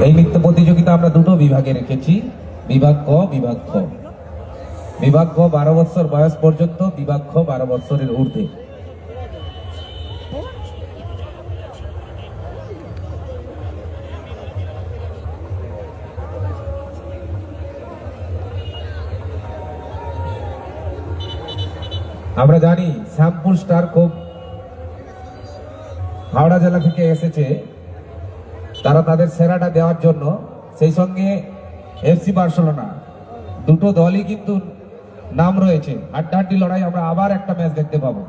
এই নৃত্য প্রতিযোগিতা আমরা দুটো বিভাগে রেখেছি, বিভাগ ক, বিভাগ খ। বিভাগ ক 12 বছর বয়স পর্যন্ত, বিভাগ খ 12 বছরের ঊর্ধ্বে। আমরা জানি শ্যামপুর স্টার খুব হাওড়া জেলা থেকে এসেছে, তারা তাদের সেরাটা দেওয়ার জন্য। সেই সঙ্গে এফসি বার্সেলোনা, দুটো দলই কিন্তু নাম রয়েছে। হাড্ডাহাড্ডি লড়াই, আমরা আবার একটা ম্যাচ দেখতে পাবো।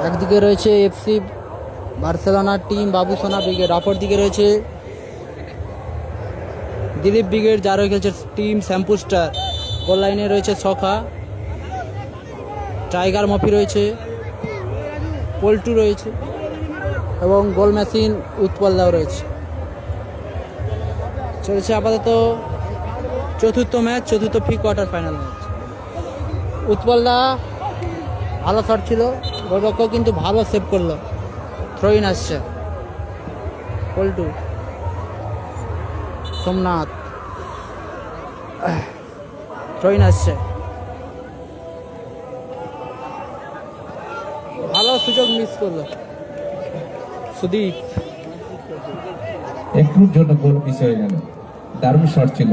একদিকে রয়েছে এফসি বার্সেলোনার টিম বাবুসোনা ব্রিগেড, অপরদিকে রয়েছে দিলীপ ব্রিগেড, যার হয়ে খেলছে টিম শ্যামপুর স্টার। গোল লাইনে রয়েছে সখা, টাইগার মফি রয়েছে, পল্টু রয়েছে এবং গোল মেশিন উৎপলদাও রয়েছে। চলছে আপাতত চতুর্থ ম্যাচ, চতুর্থ প্রি কোয়ার্টার ফাইনাল ম্যাচ। উৎপলদা ভালো শট ছিল, গোলরক্ষক কিন্তু ভালো সেভ করলো। থ্রোইন আসছে, পল্টু, সোমনাথ, থ্রোইন আসছে, ভালো সুযোগ মিস করলো সুদীপ। একটুর জন্য গোল মিস হয়ে গেল, দারুণ শট ছিল।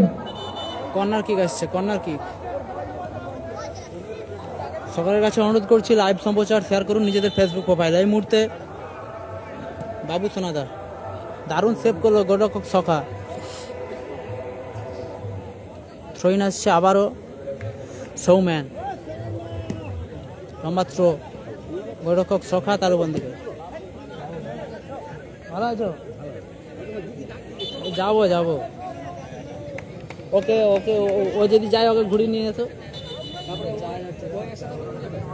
কর্নার কিক আসছে, কর্নার কিক। সকলের কাছে অনুরোধ করছি, লাইভ সম্প্রচার শেয়ার করুন নিজেদের ফেসবুক প্রোফাইল। এই মুহূর্তে বাবু সোনাদার দারুণ সেভ করলো গোলরক্ষক সখা। থ্রোইন আসছে আবারও, সৌম্যান, লম্বা থ্রো, গোলরক্ষক সখা তালুবন্দিকে। ভালো আছো? যাবো যাবো, ওকে ওকে, ও যদি যায় ওকে ঘুরিয়ে নিয়ে এসো।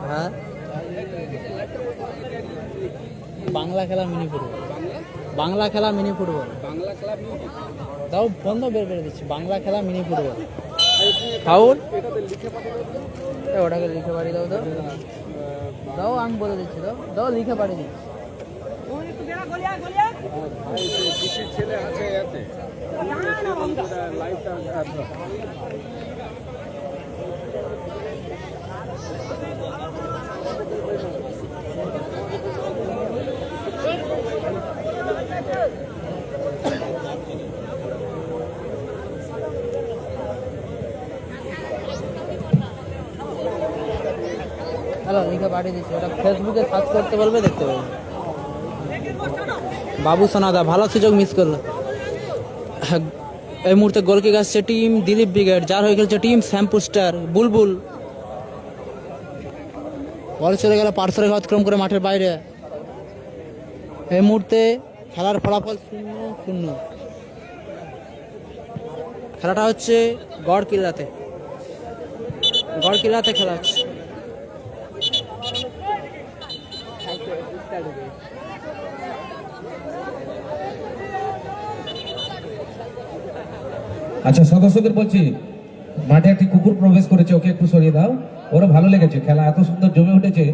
হ্যাঁ, বাংলা খেলা মিনি ফুটবল, বাংলা খেলা মিনি ফুটবল, তাও বন্ধ বের করে দিচ্ছি। বাংলা খেলা মিনি ফুটবল ফাউল, ওটাকে লিখে পাঠিয়ে দাও। তো দাও, আমি বলে দিচ্ছি, দাও দাও, লিখে পাঠিয়ে দিচ্ছি। হ্যালো, লিখে পাঠিয়ে দিচ্ছি, ওটা ফেসবুকে সার্চ করতে বলবে, দেখতে পাবে। বাবু সোনাদা ভালো সুযোগ মিস করলো। এই মুহূর্তে গোলকিক আসছে টিম দিলীপ ব্রিগেড, যার হয়ে খেলছে টিম শ্যামপুর স্টার। বুলবুল, বল চলে গেল পার্শ্বরেখা অতিক্রম করে মাঠের বাইরে। এই মুহূর্তে খেলার ফলাফল 0-0। খেলাটা হচ্ছে গড়কিল্লাতে, গড়কিল্লাতে খেলা হচ্ছে। আচ্ছা, সদস্যদের বলছি, মাঠে একটি কুকুর প্রবেশ করেছে, ওকে একটু সরিয়ে দাও। ওরা ভালো লেগেছে, খেলা এত সুন্দর জমে উঠেছে।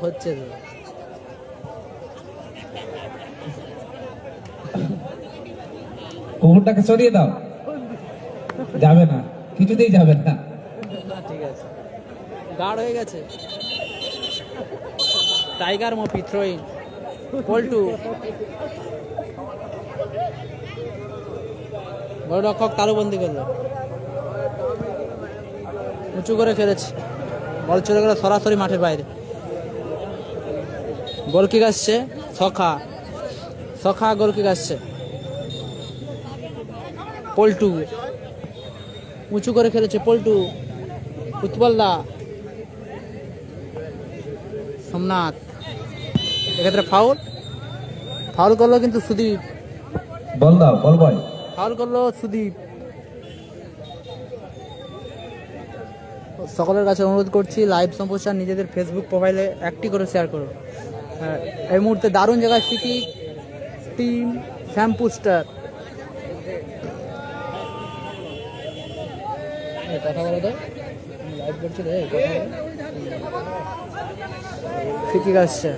হচ্ছে কুকুরটাকে সরিয়ে দাও, যাবে না, কিছুতেই যাবে না। ঠিক আছে, গার্ড হয়ে গেছে। টাইগার মফি, থ্রোইন, পল্টু, গোলরক্ষক তালুবন্দি করলো, উঁচু করে খেলেছে, বল চলে গেল সরাসরি মাঠের বাইরে। গোল কিক আসছে সখা, সখা গোলকিক আসছে। পল্টু উঁচু করে খেলেছে, পল্টু, উৎপল দা, সোমনাথ। এক্ষেত্রে ফাউল ফাউল করলো কিন্তু সুদীপ, বল দাও, বল বয়। ফাউল করলো সুদীপ। সকলের কাছে অনুরোধ করছি, লাইভ সম্প্রচার নিজেদের ফেসবুক প্রোফাইলে একটি করে শেয়ার করো। এই মুহূর্তে দারুণ জায়গায় সিটি টিম শ্যাম্পু স্টার। কথা বলো তো, লাইভ করছি রে, ফিকিক আসছে।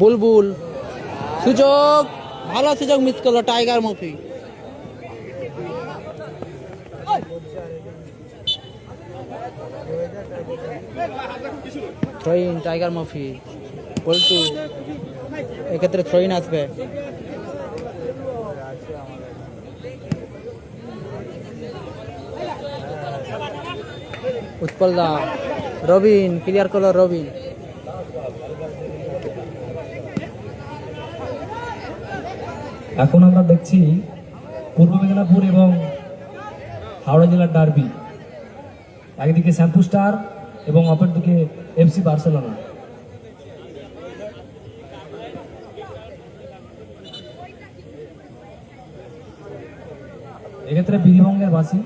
বুলবুল, সুযোগ, ভালো সুযোগ মিস করলো টাইগার মফি। থ্রোইন টাইগার মফি, পল্টু, এক্ষেত্রে থ্রোইন আসবে। উৎপল দা, রবিন ক্লিয়ার করলো, রবিন। এখন আমরা দেখছি পূর্ব মেদিনীপুর এবং হাওড়া জেলার ডার্বি, একদিকে শ্যাম্পু স্টার এবং অপরদিকে এফসি বার্সেলোনা। এক্ষেত্রে বীরভঙ্গের বাসী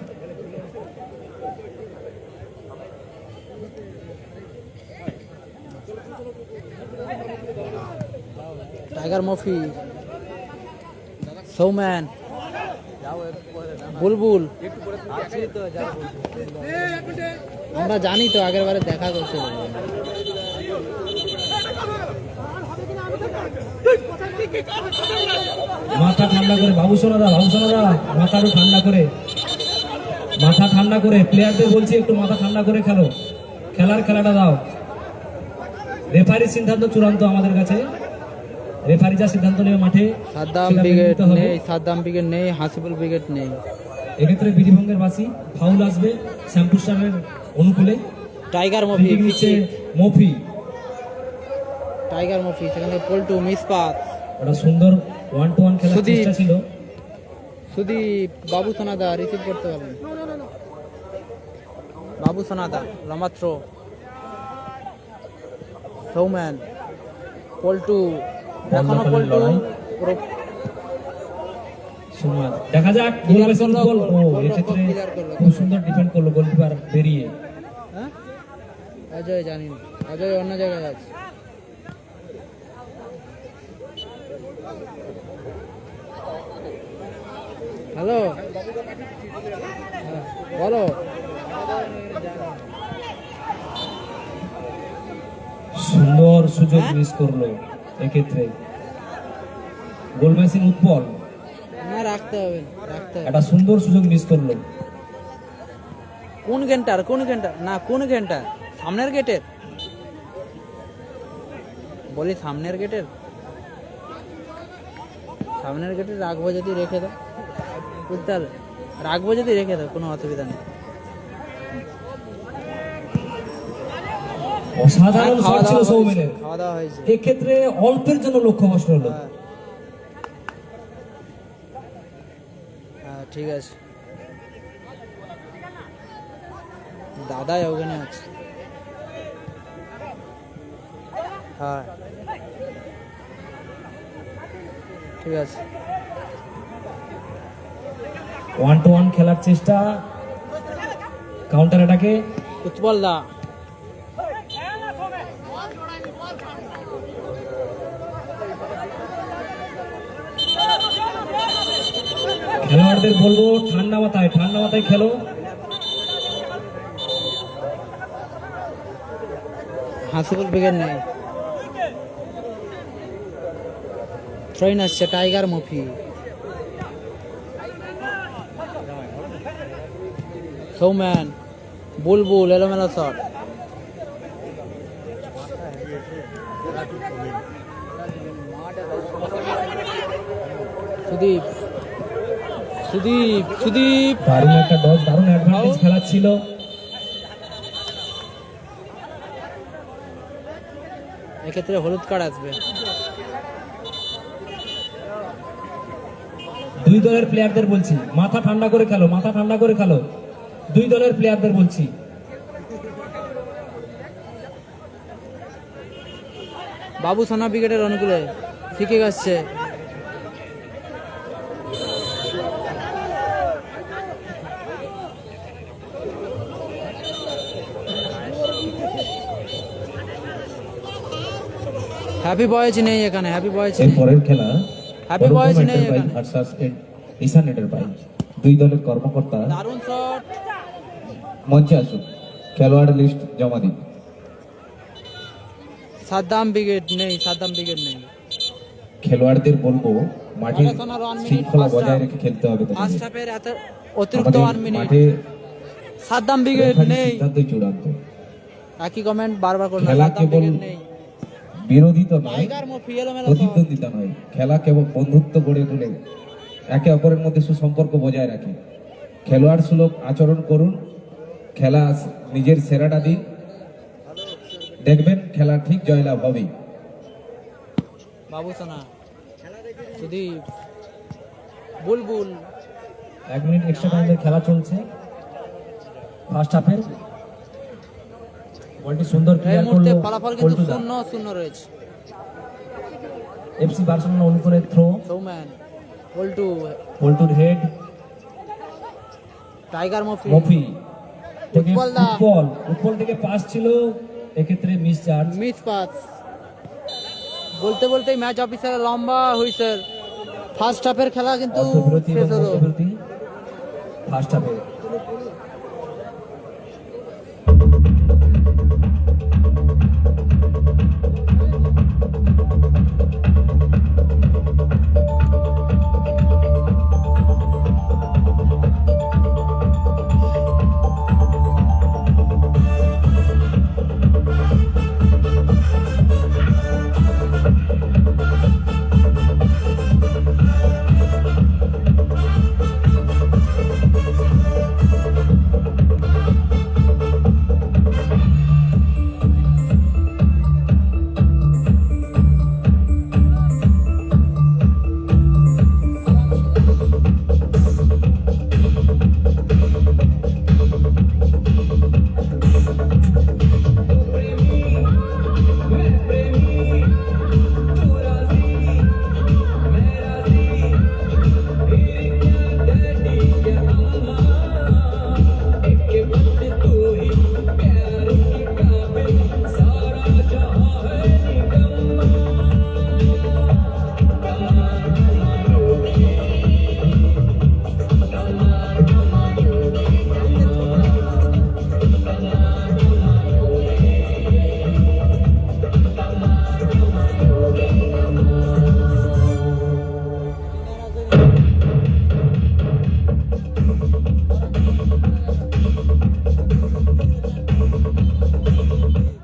টাইগার মফি, সৌম্যান, বুলবুল। আমরা জানি তো, আগের বারে দেখা করছে। মাথা ঠান্ডা করে বাবুসোনাদা, মাথাটা ঠান্ডা করে, মাথা ঠান্ডা করে, প্লেয়ারদের বলছি একটু মাথা ঠান্ডা করে খেলো, খেলাটা দাও। রেফারির সিদ্ধান্ত চূড়ান্ত আমাদের কাছে, রেফারি যা সিদ্ধান্ত নেবে মাঠে সাদ্দাম সেটা মেনে ব্রিগেড নিতে হবে। নেই, সাদ্দাম ব্রিগেড নেই, হাসিবুল ব্রিগেড নেই। এক্ষেত্রে বীরভঙ্গের বাসী, ফাউল আসবে শ্যাম্পু স্টারের অনুকূলে। টাইগার মফি, নিচে মফি, টাইগার মফি, সেখানে পল্টু মিস পাস। ওটা সুন্দর 1-to-1 খেলার সুদীপ। চেষ্টা ছিল। সুদীপ, বাবু সোনাদা রিসিভ করতে পারবেন। বাবু সোনাদা লম্বা থ্রো, সৌম্যান, পল্টু, এখনো দখলের পল্টু। লড়াই। সুমাত, দেখা যাক গোল বেসন গোল। ও এক্ষেত্রে খুব সুন্দর ডিফেন্ড করলো গোলকিপার বেরিয়ে। হ্যাঁ, অজয় জানি না, অজয় অন্য জায়গায় আছে। হ্যালো, বলো। সুন্দর সুযোগ মিস করলো এক্ষেত্রে গোল মেশিন উৎপল, না রাখতে হবে, রাখতে হবে। একটা সুন্দর সুযোগ মিস করলো। কোন গেটটা না, কোন গেটটা? সামনের গেটের বলি, সামনের গেটের রাখবো যদি রেখে দাও, বুঝতে পারলে? রাখবো যদি রেখে দাও, কোনো অসুবিধা নেই। অসাধারণ খাওয়া শট ছিল দাওয়া হয়েছে, সৌমেনের, খাওয়া দাওয়া হয়েছে। এক্ষেত্রে অল্পের জন্য লক্ষ্য নষ্ট হলো। হ্যাঁ। হ্যাঁ, ঠিক আছে, দাদাই ওখানে আছে। হ্যাঁ, ঠিক আছে। 1-to-1 খেলার চেষ্টা, কাউন্টার অ্যাটাকে উৎপল দা, খেলোয়াড়দের বলবো ঠান্ডা মাথায় খেলো। হাসিবুল ব্রিগেড নেই, থ্রোইন আসছে টাইগার মফি, সৌম্যান, বুলবুল, এলোমেলো শট। সুদীপ, সুদীপ সুদীপ দারুণ একটা ডজ, দারুণ অ্যাডভান্টেজ খেলা ছিল। এক্ষেত্রে হলুদ কার্ড আসবে। দুই দলের প্লেয়ারদের বলছি মাথা ঠান্ডা করে খেলো, মাথা ঠান্ডা করে খেলো। দুই দলের প্লেয়ারদের বলছি। বাবু সোনা ব্রিগেডের অনুকূলে ফিকে গেছে। হ্যাপি বয়েজ নেই এখানে, হ্যাপি বয়েজ এর নেই। পরের খেলা Happy boys নেই এখানে। ভার্সাস ঈশান এন্টারপ্রাইজ। দুই দলের কর্মকর্তা দারুণ শট। মঞ্চে আসুন, খেলোয়াড় লিস্ট জমা দিন। সাদ্দাম ব্রিগেড নেই, সাদ্দাম ব্রিগেড নেই। খেলোয়াড়দের বলবো মাঠে মারাথনের 1 মিনিট শৃঙ্খলা first বজায় half। রেখে খেলতে হবে ফার্স্ট তোমাদের। হাফের এত অতিরিক্ত আমাদের 1 মিনিট। মাঠে সাদ্দাম ব্রিগেড রেফারির নেই। সিদ্ধান্তই চূড়ান্ত। একই কমেন্ট বারবার করলাম, খেলা সাদ্দাম কেবল ব্রিগেড নেই। বিরোধী তো নয়, টাইগার মফি এলোমেলো শট। প্রতিদ্বন্দ্বিতা নয়। খেলা কেবল বন্ধুত্ব গড়ে তোলে, একে অপরের মধ্যে সুসম্পর্ক বজায় রাখে। খেলোয়াড় সুলভ আচরণ করুন, খেলা নিজের সেরাটা দিন, দেখবেন খেলা ঠিক জয়লাভ হবেই। বাবু সোনা সুদীপ বুলবুল 1 মিনিট এক্সট্রা টাইমের খেলা চলছে ফার্স্ট হাফের। বলটি সুন্দর এই ক্লিয়ার মুহূর্তে করলো ফলাফল কিন্তু পল্টুদা। 0-0 রয়েছে। এফসি বার্সেলোনা অনুকূলে থ্রো, সৌম্যান পল্টু পল্টুর হেড, টাইগার মফি মফি থেকে উৎপলদা। উৎপল থেকে পাস ছিল, এক্ষেত্রে মিস চার্জ। Miss pass. বলতে বলতেই ম্যাচ অফিসারের লম্বা হুইসেল। ফার্স্ট হাফের খেলা কিন্তু অর্ধবিরতি শেষ এবং হলো। মধ্যবিরতি ফার্স্ট হাফে।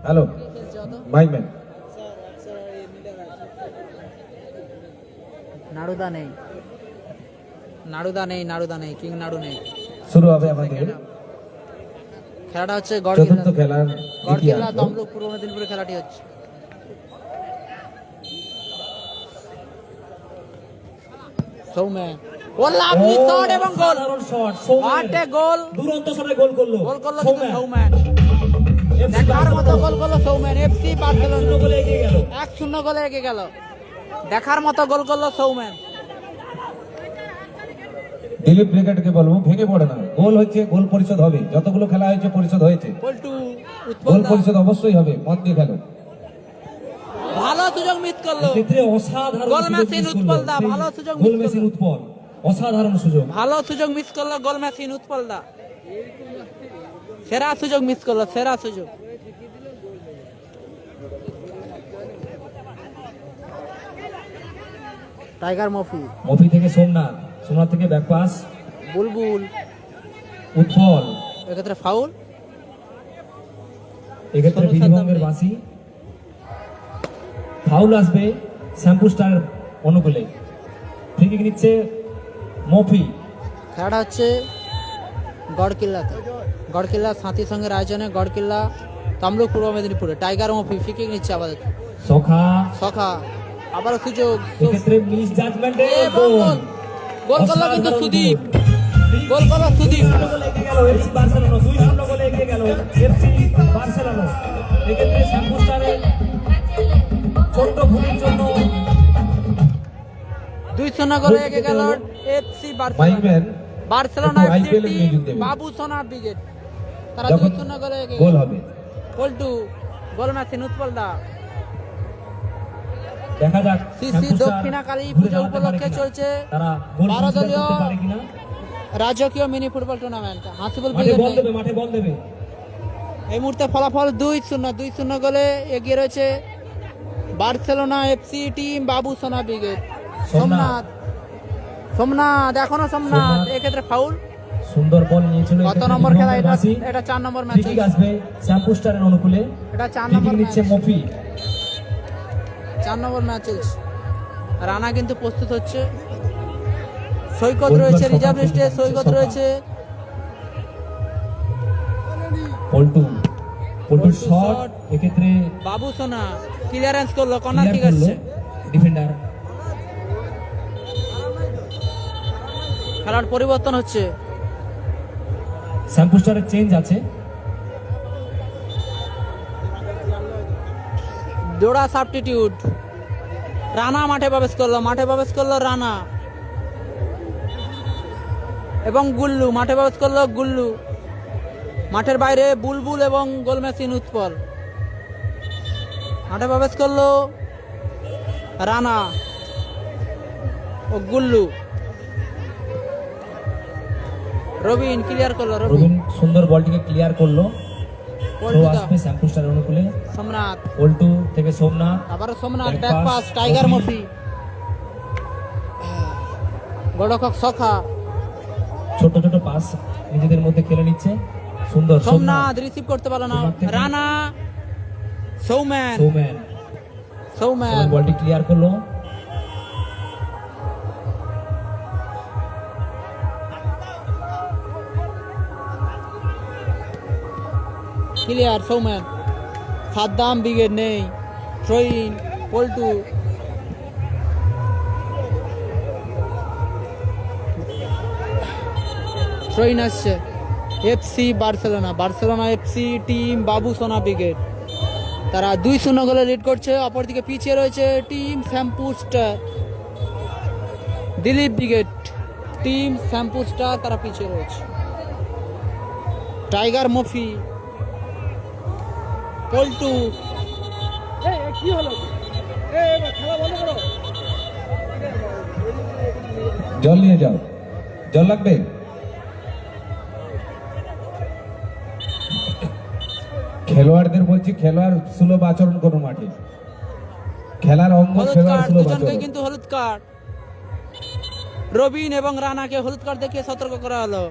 হ্যালো মাইম্যান, নাড়ুদা নেই, নাড়ুদা নেই, নাড়ুদা নেই, কিং নাড়ু নেই। শুরু হবে আমাদের খেলাটা হচ্ছে চতুর্থ খেলার গড়কিল্লা দ্বিতীয়ার্ধ। তমলুক পূর্ব মেদিনীপুরে খেলাটি হচ্ছে। সৌম্যান ও লাভলি শট এবং গোল। অসাধারণ শট, হোয়াট এ গোল! দুরন্ত শটে গোল করলো গোল করলো কিন্তু সৌম্যান। সৌম্যান। দেখার মতো গোল করলো সৌম্যান। এফসি 1-0 বার্সেলোনা গোলে এগিয়ে গেল। 1-0 গোলে এগিয়ে গেল। দেখার মতো গোল করলো সৌম্যান। দিলীপ ব্রিগেডকে বলবো ভেঙে পড়ে না, গোল হচ্ছে, গোল পরিশোধ হবে। যতগুলো খেলা হয়েছে পরিশোধ হয়েছে, পল্টু গোল উৎপল পরিশোধ অবশ্যই হবে, মন দিয়ে খেলো। ভালো সুযোগ মিস করলো। এক্ষেত্রে অসাধারণ গোল সুযোগ মেশিন miss করলো। উৎপল দা, সেই ভালো সুযোগ গোল miss মেশিন করলো। উৎপল, অসাধারণ সুযোগ। ভালো সুযোগ মিস করলো গোল মেশিন উৎপল দা। সেরা সুযোগ মিস করলো, সেরা সুযোগ। টাইগার মফি মফি থেকে সোমনাথ, সোমনাথ থেকে ব্যাক পাস, বুলবুল উৎপল, এক্ষেত্রে ফাউল। এক্ষেত্রে সোনু বিধিভঙ্গের সাদ্দাম বাঁশি। ফাউল আসবে শ্যাম্পু স্টার অনুকূলে। ফ্রি কিক নিচ্ছে মফি, খেলাটা হচ্ছে গড়কিল্লাতে, গড়কিল্লা সাথীর সঙ্গে আয়োজনে গড়কিল্লা তমলুক পূর্ব মেদিনীপুরে। টাইগার মফি ফিকিং নিচ্ছে আপাতত। সখা সখা আবারও সুযোগ, এক্ষেত্রে মিস জাজমেন্টে এবং গোল। গোল করলো কিন্তু সুদীপ, গোল করলো সুদীপ। এফসি বার্সেলোনা 2-0 গোলে এগিয়ে গেল এফসি বার্সেলোনা। এক্ষেত্রে শ্যাম্পুস্টারের ছোট্ট ভুলের জন্য 2-0 গোলে এগিয়ে গেল এফসি বার্সেলোনা। মাইকম্যান বার্সেলোনা একটু এফসি IPL এর নিয়ে টিম দেবে। বাবু সোনা ব্রিগেড তারা যখন 2-0 গোলে এগিয়ে গোল গেল। হবে পল্টু গোল ম্যাচে উৎপলদা। দেখা যাক সিসি শ্যাম্পুস্টার দক্ষিণা কালী ঘুরে পুজো দাঁড়াতে পারে উপলক্ষে কিনা। চলছে তারা গোল 12 দলীয় করতে পারে কিনা। রাজকীয় মিনি ফুটবল টুর্নামেন্ট। হাসিবুল মাঠে ব্রিগেড বল নেই। দেবে, মাঠে বল দেবে। এই মুহূর্তে ফলাফল 2-0 গোলে এগিয়ে রয়েছে বার্সেলোনা এফসি টিম বাবু সোনা ব্রিগেড। সোমনাথ, সোমনাথ এখনো সোমনাথ, এক্ষেত্রে ফাউল। সুন্দর বল নিয়েছিল। কত এক্ষেত্রে নম্বর খেলা এটা? বাসি। এটা 4 নম্বর ম্যাচ। ফ্রি কিক আসবে শ্যাম্পুস্টারের অনুকূলে। এটা 4 ফ্রি কিক নম্বর নিচ্ছে ম্যাচ। মফি। 4 নম্বর ম্যাচ চলছে। রানা কিন্তু প্রস্তুত হচ্ছে। সৈকত গোলকিপার রয়েছে সখা রিজার্ভ লিস্টে, খেলছে, সৈকত সখা। রয়েছে। Paltu Paltu shot, shot. এক্ষেত্রে বাবু সোনা ক্লিয়ারেন্স করলো, কর্নার ক্লিয়ার কিক করলো আসছে। ডিফেন্ডার। খেলার পরিবর্তন হচ্ছে। শ্যাম্পুস্টারের চেঞ্জ আছে। জোড়া সাবস্টিটিউট। রানা মাঠে প্রবেশ করলো রানা এবং গুল্লু মাঠে প্রবেশ করলো গুল্লু। মাঠের বাইরে বুলবুল এবং গোল মেশিন উৎপল। মাঠে প্রবেশ করলো রানা ও গুল্লু। রবিন ক্লিয়ার করলো, রবিন রবিন সুন্দর বলটিকে ক্লিয়ার করলো। থ্রো পল্টু দা, আসবে শ্যাম্পুস্টারের অনুকূলে। সোমনাথ, পল্টু থেকে সোমনাথ। আবারও Somnath, Back back pass, pass tiger Mofi. Mofi. গোলরক্ষক সখা, ছোট ছোট পাস নিজেদের মধ্যে খেলে নিচ্ছে। সুন্দর সোমনাথ রিসিভ করতে পারলো না। সোমনাথ থেকে- রানা, সৌম্যান, সৌম্যান সৌম্যান বলটি ক্লিয়ার করলো। ক্লিয়ার সৌম্যান। সাদ্দাম ব্রিগেড নেই। থ্রোইন পল্টু, থ্রোইন আসছে এফসি বার্সেলোনা এফসি টিম বাবু সোনা ব্রিগেড। তারা 2-0 গোলে লিড করছে। অপরদিকে পিছিয়ে রয়েছে টিম শ্যাম্পুস্টার দিলীপ ব্রিগেড। টিম শ্যাম্পুস্টার তারা পিছিয়ে রয়েছে। টাইগার মফি, পল্টু, জল নিয়ে যাও, জল লাগবে। খেলোয়াড়দের বলছি খেলোয়াড় সুলভ আচরণ করুন মাঠে। খেলার অঙ্গ হলুদ খেলোয়াড় কার্ড, সুলভ দুজনকে আচরণ। কিন্তু হলুদ কার্ড। রবিন এবং রানাকে হলুদ কার্ড দেখিয়ে সতর্ক করা হলো।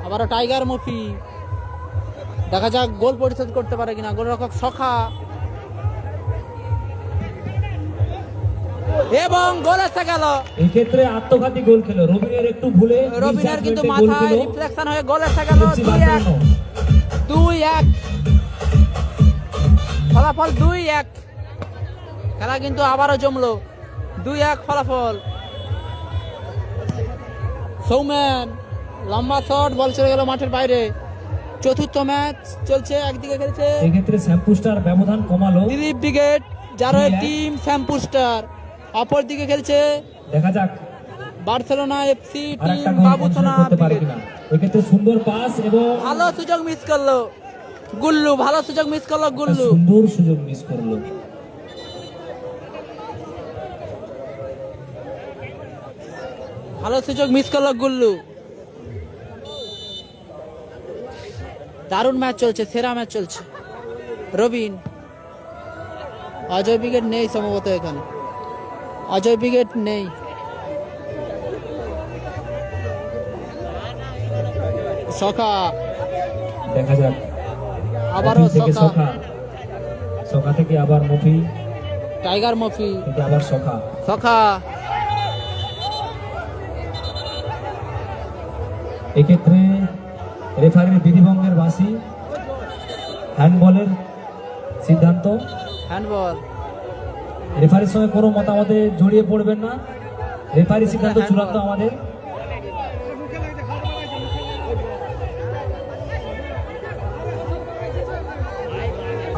আবারও টাইগার মফি, দেখা যাক গোল পরিশোধ করতে পারে কিনা। গোলরক্ষক সখা এবং গোল এসে গেল। এই ক্ষেত্রে আত্মঘাতী গোল খেলো রবিনের একটু ভুলে। রবিনের কিন্তু misjudgment-এ গোল মাথায় খেলো রিফ্লেকশন হয়ে গোল এসে গেল। FC 2-1 Barcelona. 2-1 ফলাফল 2-1। খেলা কিন্তু আবারও জমলো। 2-1 ফলাফল। সৌম্যান লম্বা শট, বল চলে গেল মাঠের বাইরে। চতুর্থ ম্যাচ চলছে। একদিকে খেলছে এই ক্ষেত্রে শ্যাম্পুস্টার ব্যবধান কমালো। দিলীপ ব্রিগেড, যার 2-1 টিম শ্যাম্পুস্টার। অপর দিকে খেলছে দেখা যাক বার্সেলোনা এফসি আর টিম একটা গোল বাবু কনসিডার সোনা করতে পারে ব্রিগেড। কিনা। এক্ষেত্রে সুন্দর পাস এবং ভালো সুযোগ মিস করলো গুল্লু, ভালো সুযোগ মিস করলো একটা গুল্লু। সুন্দর সুযোগ মিস করলো। ভালো সুযোগ মিস করলো গুল্লু। দারুণ ম্যাচ চলছে, সেরা ম্যাচ চলছে। রবিন, অজয় ব্রিগেড নেই সম্ভবত এখানে। অজয় ব্রিগেড নেই। সখা, দেখা যাক আবারও মফি থেকে সখা, সখা। সখা থেকে আবার মফি, টাইগার মফি, থেকে আবার সখা। সখা এক্ষেত্রে রেফারির বিধিভঙ্গের বাঁশি, হ্যান্ডবলের সিদ্ধান্ত। হ্যান্ডবল। রেফারির সঙ্গে কোনো মতামতে জড়িয়ে পড়বেন না, রেফারির সিদ্ধান্ত চূড়ান্ত আমাদের।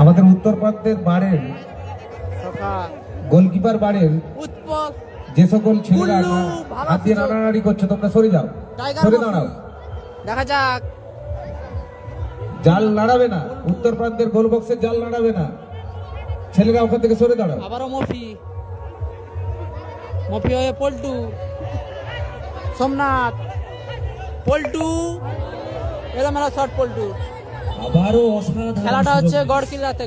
আমাদের উত্তর প্রান্তের বাড়ির ছকা। গোলকিপার বাড়ির উৎপল। যে সকল ছেলেরা গুল্লু, ভালো হাত দিয়ে সুযোগ। নাড়ানাড়ি করছে তোমরা সরে যাও, টাইগার সরে মফি। দাঁড়াও। দেখা যাক। জাল নাড়াবে না, উত্তর প্রান্তের গোল বক্সের জাল নাড়াবে না, ছেলেরা ওখান থেকে সরে দাঁড়াও। আবারও মফি। মফি হয়ে পল্টু। সোমনাথ। পল্টু। এলোমেলো শট পল্টু। আবারও অসাধারণ খেলাটা হচ্ছে সুযোগ।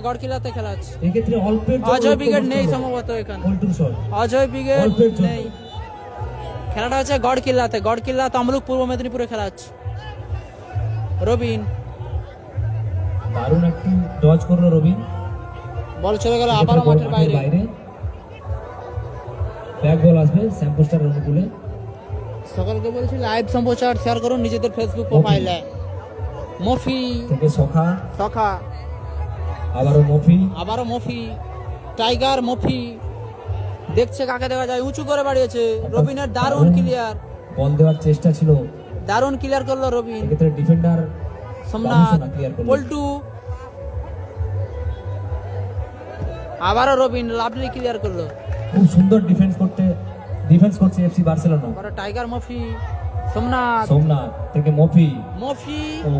গড়কিল্লাতে খেলা হচ্ছে। এক্ষেত্রে অল্পের জন্য অজয় লক্ষ্য ব্রিগেড করতে নেই হবে। সম্ভবত এখানে। পল্টুর শট। অজয় ব্রিগেড অল্পের জন্য। নেই। খেলাটা হচ্ছে গড়কিল্লা তমলুক পূর্ব মেদিনীপুরে খেলা হচ্ছে। রবিন। দারুণ একটি ডজ করলো রবিন। বল চলে গেল এক্ষেত্রে আবারও বল মাঠের বাইরে। ব্যাক বল আসবে স্যাম্পোস্টার অনুকূলে। সকলকে বলছি লাইভ সম্প্রচার শেয়ার করুন নিজেদের ফেসবুক প্রোফাইলে। মফি। থেকে সখা, সখা। আবারও মফি। আবারও মফি। টাইগার মফি। দেখছে কাকে দেখা যায়, উঁচু করে বাড়িয়েছে। রবিনের দারুণ ক্লিয়ার। বল দেওয়ার চেষ্টা ছিল, দারুণ ক্লিয়ার করলো রবিন। এক্ষেত্রে ডিফেন্ডার সোমনাথ। ক্লিয়ার করলো। পল্টু। আবারও রবিন লাভলি ক্লিয়ার করলো। খুব সুন্দর ডিফেন্স করছে এফসি বার্সেলোনা। আবারও টাইগার মফি। সোমনাথ। সোমনাথ থেকে মফি। মফি। ও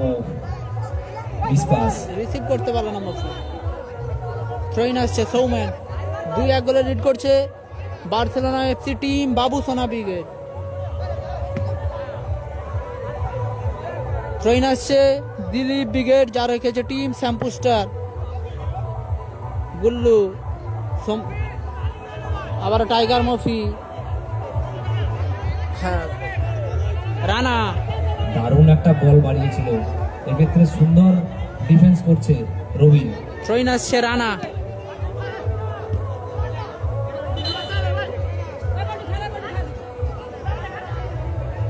মিস পাস। রিসিভ করতে পারলো না মফি। থ্রোইন আসছে সৌম্যান। 2-1 গোলে লিড করছে বার্সেলোনা এফসি টিম বাবু সোনা ব্রিগেড। থ্রোইন আসছে দিলীপ ব্রিগেড, যা রেখেছে টিম শ্যাম্পু স্টার। গুল্লু। আবার টাইগার মফি। হ্যাঁ, রানা। দারুণ একটা বল বাড়িয়েছিল, এক্ষেত্রে সুন্দর ডিফেন্স করছে রবিন। থ্রোইন আসছে রানা।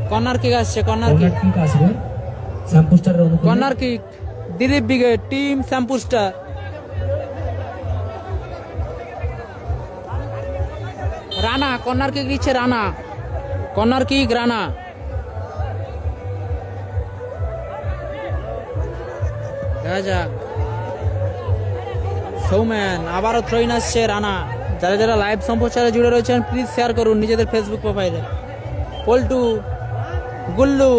কর্নার কিক আসছে, কর্নার কিক। কর্নার কিক আসবে স্যাম্পোস্টারের অনুকূলে। Corner kick Dilip brigade team shampoo star. Rana corner kick দিচ্ছে, রানা। Corner kick Rana. দেখা যাক। সৌম্যান। আবারও থ্রোইন আসছে রানা। যারা যারা লাইভ সম্প্রচারে জুড়ে রয়েছেন প্লিজ শেয়ার করুন নিজেদের ফেসবুক প্রোফাইলে। পল্টু। গুল্লু।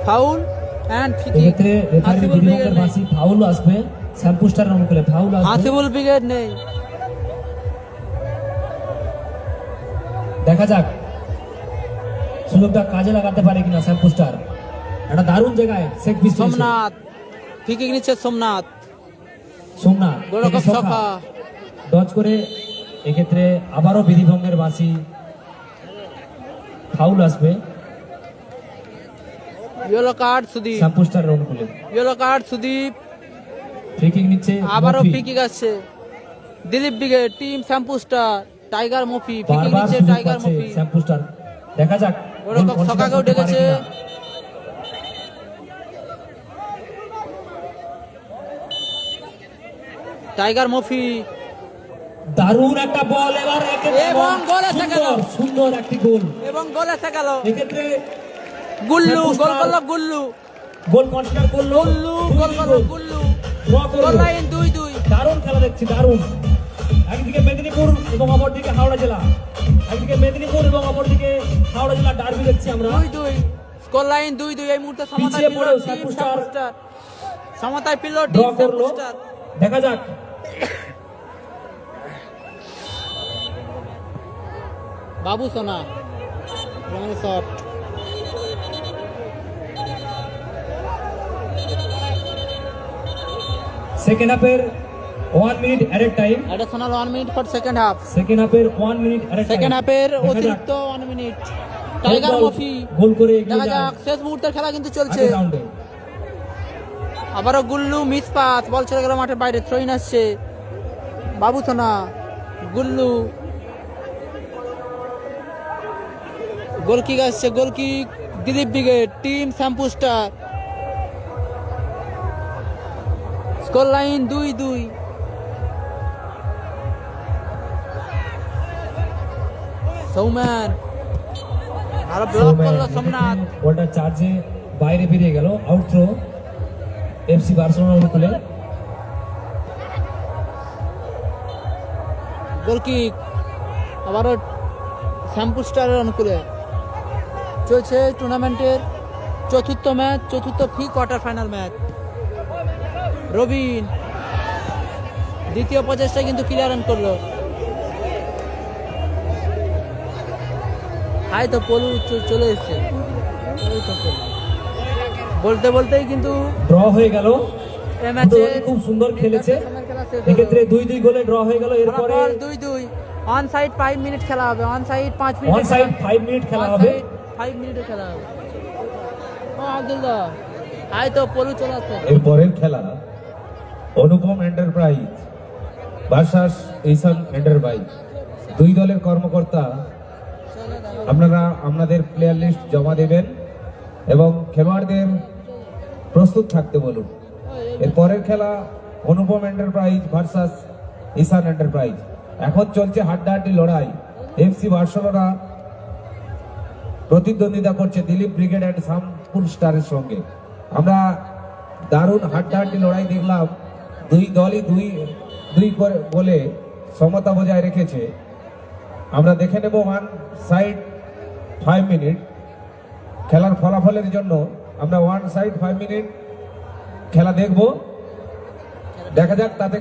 Foul and free kick. এক্ষেত্রে রেফারির হাসিবুল ব্রিগেড বিধিভঙ্গের নেই। বাঁশি, ফাউল আসবে স্যাম্পোস্টারের অনুকূলে। ফাউল আসবে। হাসিবুল ব্রিগেড নেই। দেখা যাক সুযোগটা কাজে লাগাতে পারে কিনা স্যাম্পোস্টার। একটা দারুণ জায়গায় সেক পিস। সোমনাথ। ফ্রি কিক নিচ্ছে সোমনাথ। সোমনাথ গোলরক্ষক থেকে সখা। ডজ করে, এক্ষেত্রে আবারও বিধিভঙ্গের বাঁশি, ফাউল আসবে ইয়েলো কার্ড সুদীপ। স্যাম্পোস্টারের অনুকূলে। Yellow card Sudip. Free kick নিচ্ছে আবারও মফি। ফ্রি কিক আসছে Dilip brigade team shampoo star. Tiger Mofi. Free kick বারবার নিচ্ছে সুযোগ টাইগার পাচ্ছে মফি। স্যাম্পোস্টার। দেখা যাক গোল গোলরক্ষক consider সখাকেও করতে পারে ডেকেছে। কিনা। টাইগার মফি। দারুণ একটা বল এবার, এক্ষেত্রে এবং বল। গোল এসে গেল। সুন্দর একটি গোল, এবং গোল এসে গেল। এক্ষেত্রে গুল্লু গোল শ্যাম্পু করলো। স্টার গুল্লু। গোল কনসিডার করলো। গুল্লু গোল করলো। গুল্লু। ড্র করলো। Goal line 2-2। দারুণ খেলা দেখছি, দারুণ। একদিকে মেদিনীপুর এবং অপরদিকে হাওড়া জেলা, একদিকে মেদিনীপুর এবং অপরদিকে হাওড়া জেলা ডার্বি দেখছি আমরা। 2-2 স্কোর লাইন 2-2। এই মুহূর্তে সমতায় পিছিয়ে পিলো পড়েও team shampoo shampoo star star. সমতায় পিলো ড্র টিম শ্যাম্পু করলো। স্টার। দেখা যাক বাবু সোনা। শট। সেকেন্ড হাফের 1 minute added time. Additional 1 minute for second half. Second হাফের 1 মিনিট অ্যাডেড টাইম। সেকেন্ড হাফের অতিরিক্ত 1 মিনিট। টাইগার মফি। গোল করে এগিয়ে দেখা যায় যাক, শেষ মুহূর্তের খেলা কিন্তু চলছে। আগের রাউন্ডে। আবারও গুল্লু মিস পাস, বল চলে গেল মাঠের বাইরে। থ্রোইন আসছে বাবু সোনা। গুল্লু। গোল কিক আসছে, গোল kick Dilip brigade, team shampoo star. Score line 2-2। Soumyan আরো ব্লক করলো সোমনাথ। বলটা চার্জে বাইরে বেরিয়ে গেল, আউট থ্রো এফসি বার্সেলোনা অনুকূলে। গোল কিক আবারও শ্যাম্পু স্টারের অনুকূলে। চলছে টুর্নামেন্টের চতুর্থ ম্যাচ, চতুর্থ pre quarter final match. Robin দ্বিতীয় প্রচেষ্টায় কিন্তু ক্লিয়ার রান করলো। হাই তো পলু চলে এসছে। বলতে বলতেই কিন্তু ড্র হয়ে গেল। এই ম্যাচে খুব সুন্দর খেলেছে, এক্ষেত্রে 2-2 গোলে ড্র হয়ে গেল। এরপরে 2-2 অন সাইড 5 মিনিট খেলা হবে, on side 5 minute, on side 5 minute খেলা হবে, 5 মিনিটে খেলা হবে। ও আব্দুল্লাহ হাই তো পলু চলে আসছে। এরপরের খেলা অনুপম এন্টারপ্রাইজ ভার্সাস ঈশান এন্টারপ্রাইজ। দুই দলের কর্মকর্তা আপনারা আপনাদের প্লেয়ার লিস্ট জমা দেবেন এবং খেলোয়াড়দের প্রস্তুত থাকতে বলুন। এরপরের খেলা অনুপম এন্টারপ্রাইজ ভার্সাস ঈশান এন্টারপ্রাইজ। এখন চলছে হাড্ডাহাড্ডি লড়াই। এফসি বার্সেলোনা প্রতিদ্বন্দ্বিতা করছে দিলীপ ব্রিগেড অ্যান্ড শ্যামপুর স্টারের সঙ্গে। আমরা দারুণ হাড্ডাহাড্ডি লড়াই দেখলাম। দুই দলই দুই করে বলে সমতা বজায় রেখেছে। আমরা দেখে নেব ওয়ান সাইড 5 মিনিট খেলার ফলাফলের জন্য। আমরা ওয়ান সাইড 5 মিনিট খেলা দেখব, দেখা যাক তাতে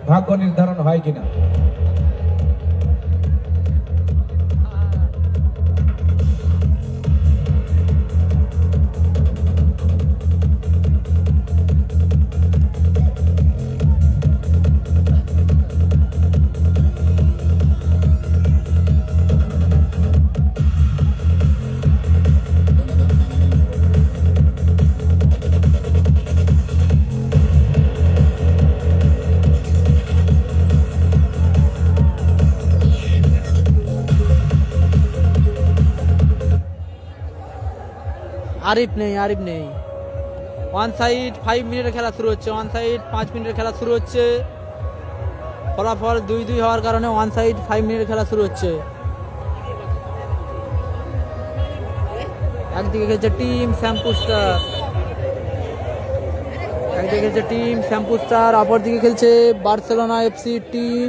ভাগ্য নির্ধারণ হয় কিনা। আরিফ নেই। ওয়ান সাইড 5 মিনিটের খেলা শুরু হচ্ছে, ওয়ান সাইড 5 মিনিটের খেলা শুরু হচ্ছে। ফলাফল 2-2 হওয়ার কারণে ওয়ান সাইড 5 মিনিটের খেলা শুরু হচ্ছে। একদিকে খেলছে টিম শ্যাম্পু স্টার, অপরদিকে খেলছে বার্সেলোনা এফসি টিম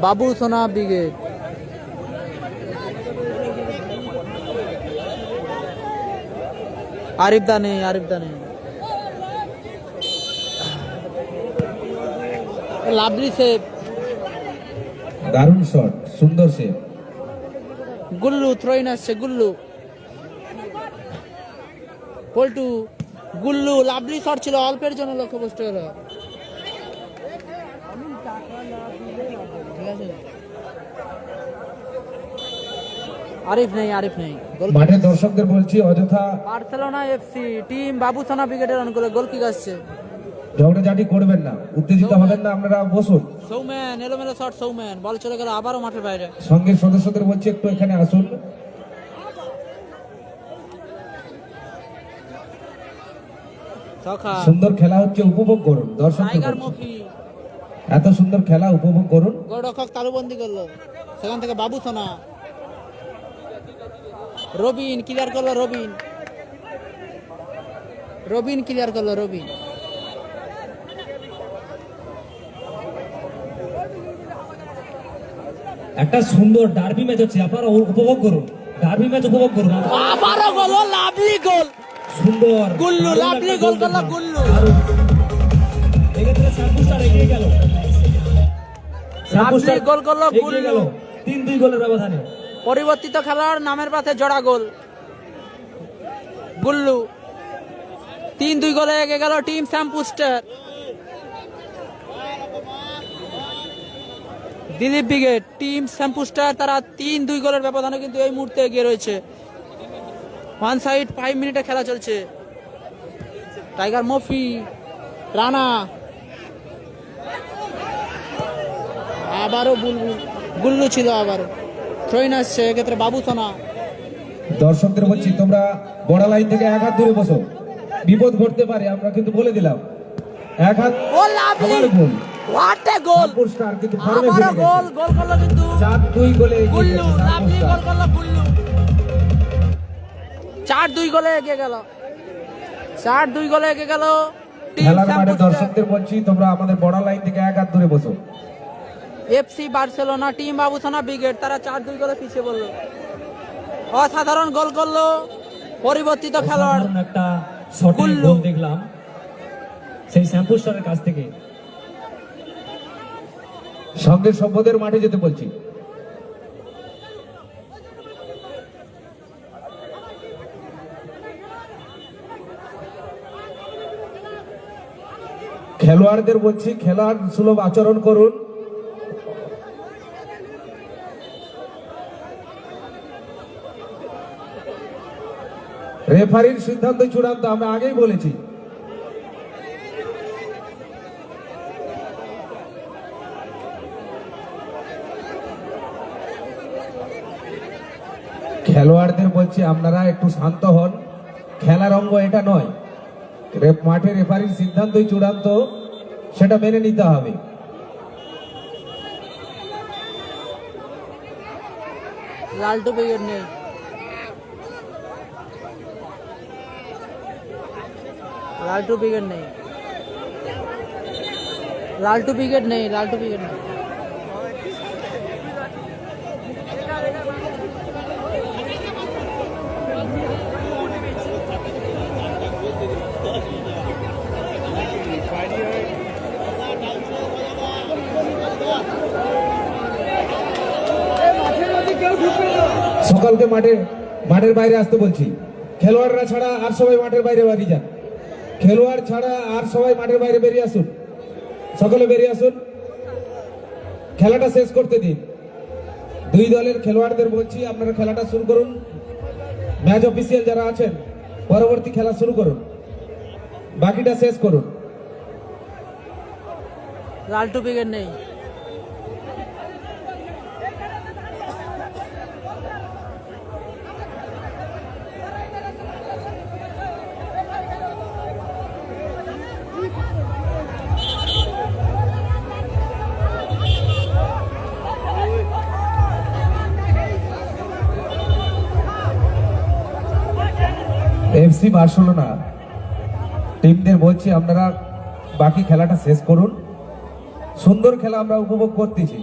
বাবু সোনা ব্রিগেড। আরিফ দা নেই। লাভলি সেভ, দারুণ শট, সুন্দর সেভ। গুল্লু থ্রোইন আসছে, পল্টু গুল্লু লাভলি শট ছিল, অল্পের জন্য লক্ষ্যভ্রষ্ট হলো। ঠিক আছে, আরিফ নেই। মাঠে দর্শকদের বলছি অযথা বার্সেলোনা এফসি টিম বাবু সোনা ব্রিগেডের অনুকূলে গোল কিক আসছে। ঝগড়াঝাটি করবেন না, উত্তেজিত হবেন না, আপনারা বসুন। সৌম্যান এলোমেলো শট, সৌম্যান বল চলে গেল আবারও মাঠের বাইরে। সঙ্গের সদস্যদের বলছি একটু এখানে আসুন। সুন্দর খেলা হচ্ছে, উপভোগ করুন। দর্শক টাইগার মফি এত সুন্দর খেলা উপভোগ করুন। গোলরক্ষক তালুবন্দি করলো, সেখান থেকে বাবু সোনা। রবিন ক্লিয়ার করলো, রবিন ক্লিয়ার করলো। একটা সুন্দর ডার্বি ম্যাচ হচ্ছে, আপনারা উপভোগ করুন। ডার্বি ম্যাচ উপভোগ করুন। আবারও গোল, লাভলি গোল, সুন্দর গুল্লু লাভলি গোল করলো গুল্লু। এক্ষেত্রে শ্যাম্পু স্টার এগিয়ে গেল, লাভলি গোল করলো এগিয়ে গেল 3-2 গোলের ব্যবধানে। পরিবর্তিত খেলার নামের পাশে জোড়া গোল। গুল্লু 3-2 গোলে এগিয়ে গেল team shampoo star. Dilip brigade team shampoo star তারা 3-2 গোলের ব্যবধানে কিন্তু এই মুহূর্তে এগিয়ে রয়েছে। ওয়ান সাইড 5 মিনিটে খেলা চলছে। টাইগার মফি, রানা, আবারও গুল্লু ছিল, আবারও থ্রোইন আসছে, এক্ষেত্রে বাবু সোনা। দর্শকদের বলছি তোমরা বড় লাইন থেকে এক হাত দূরে বসো, বিপদ ঘটতে পারে, আমরা কিন্তু বলে দিলাম। এক হাত ও লাভলি, আবার গোল। হোয়াট এ গোল, পুরস্কার কিন্তু ফর্মে আবারও ফিরে গেছে। গোল, গোল করলো কিন্তু 4-2 গোলে এগিয়ে গুল্লু, গেছে লাভলি সাতপুরস্কার। গোল করলো গুল্লু, 4-2 গোলে এগিয়ে গেল, 4-2 গোলে এগিয়ে গেল টিম খেলার মাঠে সাপুস্কার। দর্শকদের বলছি তোমরা আমাদের বড় লাইন থেকে এক হাত দূরে বসো। এফসি বার্সেলোনা টিম বাবুসোনা ব্রিগেড তারা 4-2 গোলে পিছিয়ে পড়লো। অসাধারণ গোল করলো পরিবর্তিত খেলোয়াড় অসাধারণ একটা শটে গুল্লু। গোল দেখলাম সেই শ্যামপুস্টারের কাছ থেকে। সঙ্গে সভ্যদের মাঠে যেতে বলছি। খেলোয়াড়দের বলছি খেলার সুলভ আচরণ করুন। রেফারির সিদ্ধান্ত চূড়ান্ত, আমরা আগেই বলেছি। খেলোয়াড়দের বলছি আপনারা একটু শান্ত হন, খেলার অঙ্গ এটা নয়। মাঠে রেফারির সিদ্ধান্তই চূড়ান্ত, সেটা মেনে নিতে হবে। লালটু ব্রিগেড নেই, লালটু ব্রিগেড নেই, লালটু ব্রিগেড নেই, লালটু ব্রিগেড নেই। সকলকে মাঠের বাইরে আসতে বলছি। খেলোয়াড়রা ছাড়া আর সবাই মাঠের বাইরে বেরিয়ে যান। খেলোয়াড় ছাড়া আর সবাই মাঠের বাইরে বেরিয়ে আসুন, সকলে বেরিয়ে আসুন, খেলাটা শেষ করতে দিন। দুই দলের খেলোয়াড়দের বলছি আপনারা খেলাটা শুরু করুন। ম্যাচ অফিসিয়াল যারা আছেন পরবর্তী খেলা শুরু করুন, বাকিটা শেষ করুন। লালটু ব্রিগেড নেই, এফসি বার্সেলোনা টিমদের বলছি আপনারা বাকি খেলাটা শেষ করুন। সুন্দর খেলা আমরা উপভোগ করতেছি।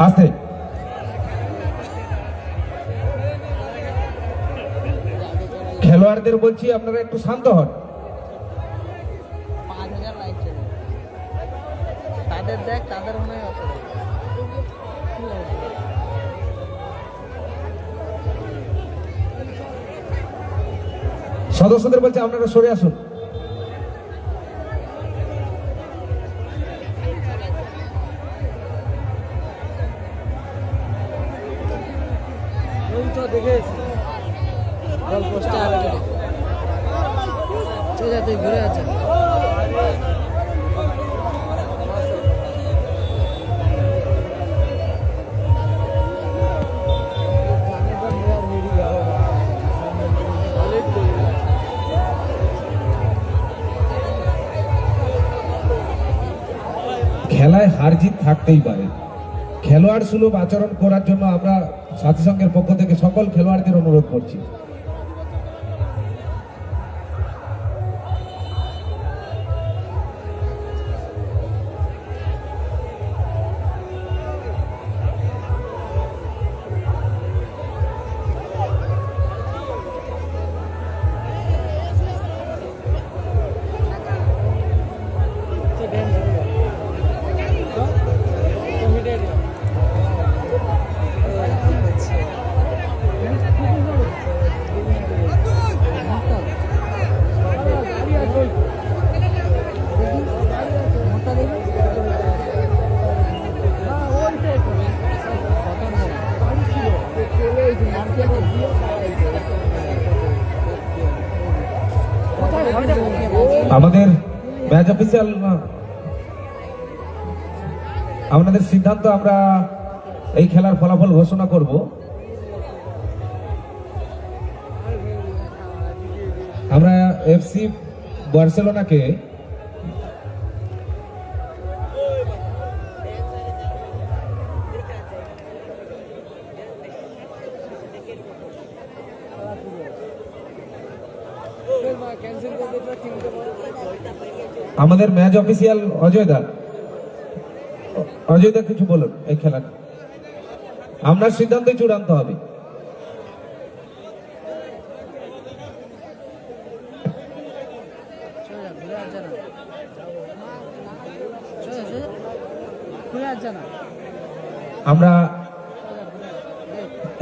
আস্তে খেলোয়াড়দের বলছি আপনারা একটু শান্ত হন। 5000 লাইক ছিল তাদের, দেখ তাদের মনে হয় অত সদস্যদের বলছি আপনারা সরে আসুন। গোল পোস্টে আগে কেটে তুই যা, তুই ঘুরে আছে। খেলায় হার জিত থাকতেই পারে, খেলোয়াড় সুলভ আচরণ করার জন্য আমরা সাথী সংঘের পক্ষ থেকে সকল খেলোয়াড়দের অনুরোধ করছি। আমাদের ম্যাচ অফিসিয়াল আমাদের সিদ্ধান্ত আমরা এই খেলার ফলাফল ঘোষণা করব। আমরা এফসি বার্সেলোনাকে আমাদের ম্যাচ অফিসিয়াল অজয় দা কিছু বলুন এই খেলা আপনার সিদ্ধান্তই চূড়ান্ত হবে। আমরা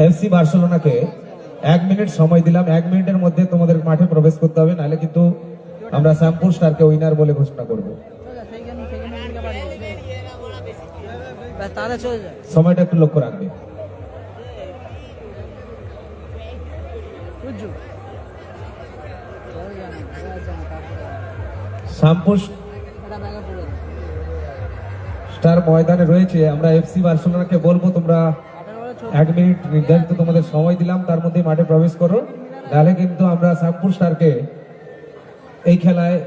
এফসি বার্সেলোনাকে 1 মিনিট সময় দিলাম। 1 মিনিটের মধ্যে তোমাদের মাঠে প্রবেশ করতে হবে, নাহলে কিন্তু আমরা শ্যামপুর স্টারকে উইনার বলে ঘোষণা করব। সময়টা একটু লক্ষ্য রাখবে। শ্যামপুর স্টার ময়দানে রয়েছে। আমরা এফসি বার্সেলোনাকে বলবো তোমরা 1 মিনিট নির্ধারিত তোমাদের সময় দিলাম, তার মধ্যে মাঠে প্রবেশ করো, নাহলে কিন্তু আমরা শ্যামপুর স্টারকে এই খেলায়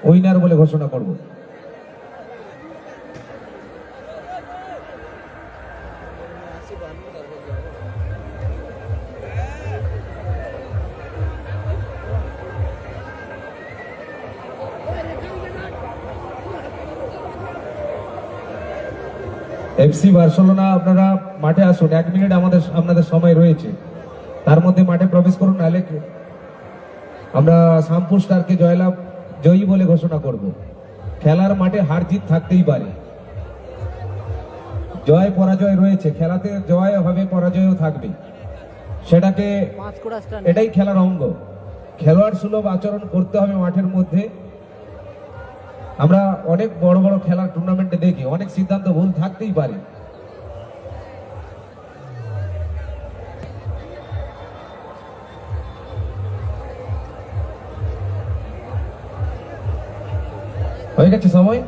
উইনার বলে ঘোষণা করব। এফসি বার্সেলোনা আপনারা মাঠে আসুন, 1 মিনিট আপনাদের সময় রয়েছে, তার মধ্যে মাঠে প্রবেশ করুন, নাহলে আমরা শ্যামপুর স্টারকে জয়ী বলে ঘোষণা করব। খেলার মাঠে হার জিত থাকতেই পারে, জয় পরাজয় রয়েছে, খেলাতে জয় হবে পরাজয়ও থাকবে, সেটাকে এটাই খেলার অঙ্গ। খেলোয়াড় সুলভ আচরণ করতে হবে মাঠের মধ্যে। আমরা অনেক বড় বড় খেলার টুর্নামেন্টে দেখি অনেক সিদ্ধান্ত ভুল থাকতেই পারে। হয়ে গেছে সময়,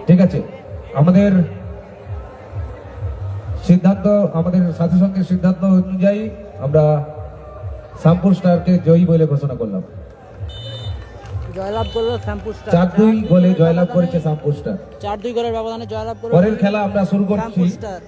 ঠিক আছে। আমাদের সিদ্ধান্ত, আমাদের সাথী সঙ্গে সিদ্ধান্ত অনুযায়ী আমরা শ্যামপুর স্টারকে জয়ী বলে ঘোষণা করলাম। জয়লাভ করলো শ্যামপুর স্টার, 4-2 গোলে জয়লাভ করেছে শ্যামপুর স্টার। 4-2 গোলের ব্যবধানে জয়লাভ করলো। পরের খেলা আমরা শুরু করছি শ্যামপুর স্টার।